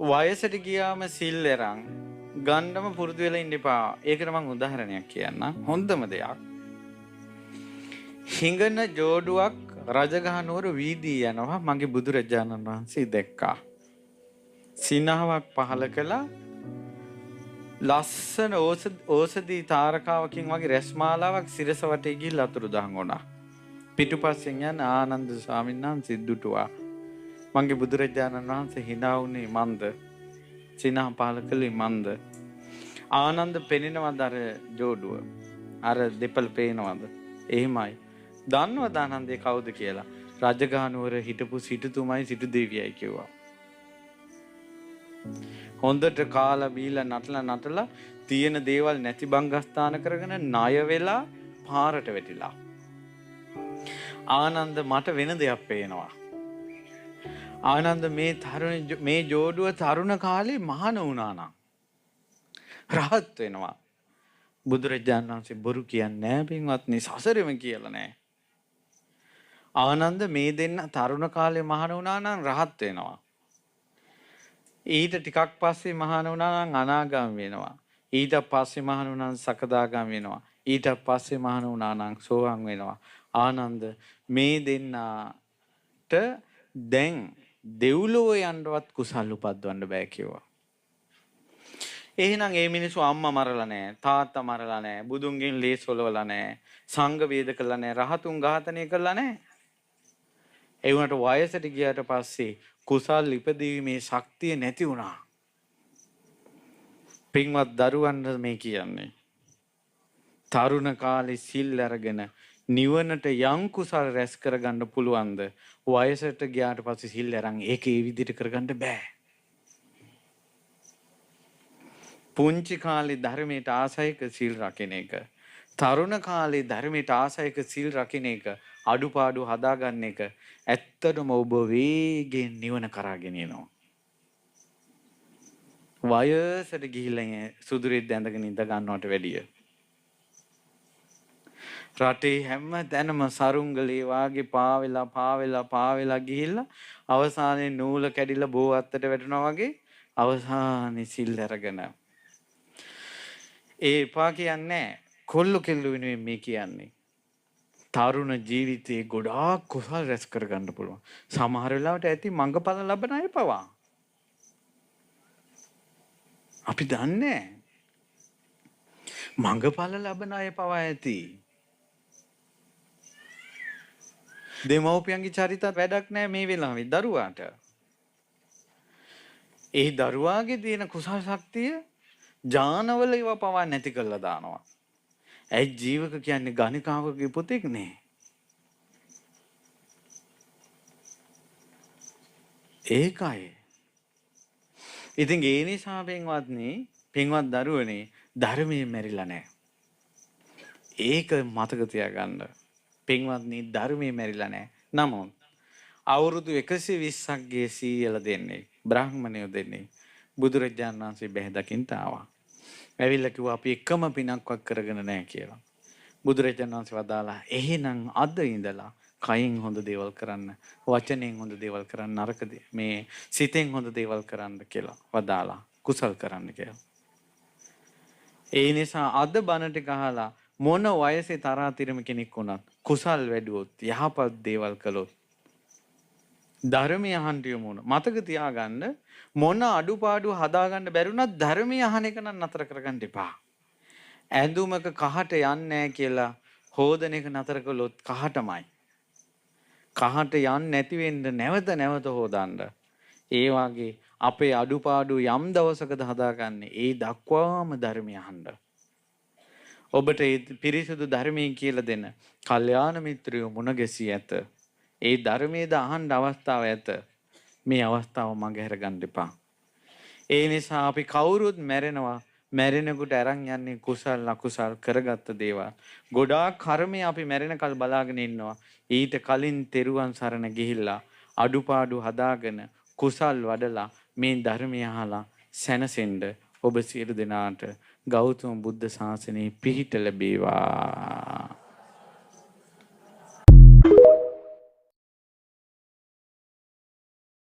වයසට ගියාම සිල් එරන් ගන්නම පුරුදු වෙලා ඉන්න එපා. ඒකට මම උදාහරණයක් කියන්නම්. හොඳම දෙයක්. හිඟන ජෝඩුවක් රජගහ නුවර වීදී යනවා මගේ බුදුරජාණන් වහන්සේ දැක්කා. සිනහවක් පහල කළා. ලස්සන ඕසදී තාරකාවකින් වගේ රැස්මාලාවක් සිරස වටේ ගිහිල්ලා අතුරුදහන් වුණා. පිටුපස්සෙන් යන ආනන්ද ස්වාමීන් වහන්සේ දුටුවා. මගේ බුදුරජාණන් වහන්සේ hina වුණේ මන්ද? සිනහ පහල කළේ මන්ද? ආනන්ද පෙනෙනවද අර ජෝඩුව? අර දෙපළ පේනවද? එහෙමයි. දන්නවද ආනන්දේ කවුද කියලා? රජගහ නුවර හිටපු සිටුතුමයි සිටු දෙවියයි කිව්වා. හොඳට කාලා බීලා නටලා තියෙන දේවල් නැති බංගස්ථාන කරගෙන ණය වෙලා පාරට වැටිලා. ආනන්ද මට වෙන දෙයක් පේනවා. ආනන්ද මේ ජෝඩුව තරුණ කාලේ මහාන වුණා නම් රහත් වෙනවා. බුදුරජාණන් වහන්සේ බොරු කියන්නේ නැහැ පින්වත්නි, සසරෙම කියලා නැහැ. ආනන්ද මේ දෙන්න තරුණ කාලේ මහාන වුණා නම් රහත් වෙනවා. ඊට ටිකක් පස්සේ මහාන වුණා නම් අනාගාමී වෙනවා. ඊට පස්සේ මහාන වුණා නම් සකදාගාමී වෙනවා. ඊට පස්සේ මහාන වුණා නම් සෝවාන් වෙනවා. ආනන්ද මේ දෙන්නාට දැන් දෙව්ලොව යන්නවත් කුසල් උපද්දවන්න බෑ කිව්වා. එහෙනම් ඒ මිනිස්සු අම්මා මරලා නැහැ, තාත්තා මරලා නැහැ, බුදුන්ගෙන් ලේස් වලවලා නැහැ, සංඝ වේද කළා නැහැ, රහතුන් ඝාතනය කළා නැහැ. ඒ වුණාට වයසට ගියාට පස්සේ කුසල් ඉපදීමේ ශක්තිය නැති වුණා. පින්වත් දරුවන්ට මේ කියන්නේ. තරුණ කාලේ සිල් අරගෙන නිවනට යම් කුසල් රැස් කරගන්න පුළුවන්ද? වයසට ගියාට පස්සේ සිල් අරන් ඒක ඒ විදිහට කරගන්න බෑ. පුංචි කාලේ ධර්මයට ආසයික සිල් රකින්න එක, තරුණ කාලේ ධර්මයට ආසයික සිල් රකින්න එක, අඩුපාඩු හදාගන්න එක ඇත්තටම ඔබ වේගෙන් නිවන කරාගෙන යනවා. වයසට ගිහිල්ලා සුදුරෙද්ද ඇඳගෙන ඉඳ ගන්නවට වැඩිය. රටේ හැම තැනම සරුංගලේ වාගේ පාවෙලා ගිහිල්ලා අවසානයේ නූල කැඩිලා බෝ අත්තට වැටෙනවා වගේ අවසානයේ සිල් අරගෙන. ඒ එපා කියන්නේ කොල්ල කෙල්ල වෙනුවෙන් මේ කියන්නේ. තරුණ ජීවිතේ ගොඩාක් කුසල් රැස් කරගන්න පුළුවන්. සමහර වෙලාවට ඇති මඟපල ලබන අය පවා. අපි දන්නේ මඟපල ලබන අය පවා ඇති. දෙමව්පියන්ගේ චරිතත් වැඩක් නැහැ මේ වෙලාවේ දරුවාට. ඒ දරුවාගේ තියෙන කුසල් ශක්තිය ජානවල ඒවා පවා නැති කරලා දානවා. ඇයි ජීවක කියන්නේ ගණිකාවකගේ පුතෙක් නේ. ඒකයි. ඉතින් ඒ නිසා පින්වත් දරුවනේ ධර්මයේ මැරිලා නැහැ. ඒක මතක තියාගන්න. පින්වත්නි ධර්මයේ මැරිලා නැහැ. නමුත් අවුරුදු 120ක් ගේ සීයල දෙන්නේ බ්‍රාහ්මණයෝ දෙන්නේ බුදුරජාණන් වහන්සේ බැහැ දකින්න ආවා. ඇවිල්ලා කිව්වා අපි එකම පිනක්වත් කරගෙන නැහැ කියලා. බුදුරජාණන් වහන්සේ වදාලා එහෙනම් අද ඉඳලා කයින් හොඳ දේවල් කරන්න, වචනෙන් හොඳ දේවල් කරන්න, නරක මේ සිතෙන් හොඳ දේවල් කරන්න කියලා වදාලා කුසල් කරන්න කියලා. ඒ නිසා අද බණ ටික අහලා මොන වයසේ තරාතිරම කෙනෙක් වුණත් කුසල් වැඩුවොත් යහපත් දේවල් කළොත් ධර්මය අහන්න යමු. මතක තියාගන්න මොන අඩුපාඩු හදාගන්න බැරුණත් ධර්මය අහන එක නම් නතර කරගන්න එපා. ඇඳුමක කහට යන්නේ නැහැ කියලා හොදන එක නතර කළොත් කහටමයි. කහට යන්නේ නැති වෙන්න නැවත හොදන්න. ඒ වගේ අපේ අඩුපාඩු යම් දවසකද හදාගන්නේ ඒ දක්වාම ධර්මය අහන්න. ඔබට ඒ පිරිසුදු ධර්මයෙන් කියලා දෙන්න කල්යාණ මිත්‍රයෝ මුණ ගැසී ඇත. ඒ ධර්මයේද අහන්න අවස්ථාව ඇත. මේ අවස්ථාව මගහැර ගන්න එපා. ඒ නිසා අපි කවුරුත් මැරෙනවා. මැරෙනකොට අරන් යන්නේ කුසල් අකුසල් කරගත්ත දේවල්. ගොඩාක් කර්මය අපි මැරෙනකල් බලාගෙන ඉන්නවා. ඊට කලින් තෙරුවන් සරණ ගිහිල්ලා අඩුපාඩු හදාගෙන කුසල් වඩලා මේ ධර්මය අහලා සැනසෙන්න ඔබ සියලු දෙනාට ගෞතම බුද්ධ ශාසනයේ පිහිට ලැබේවා.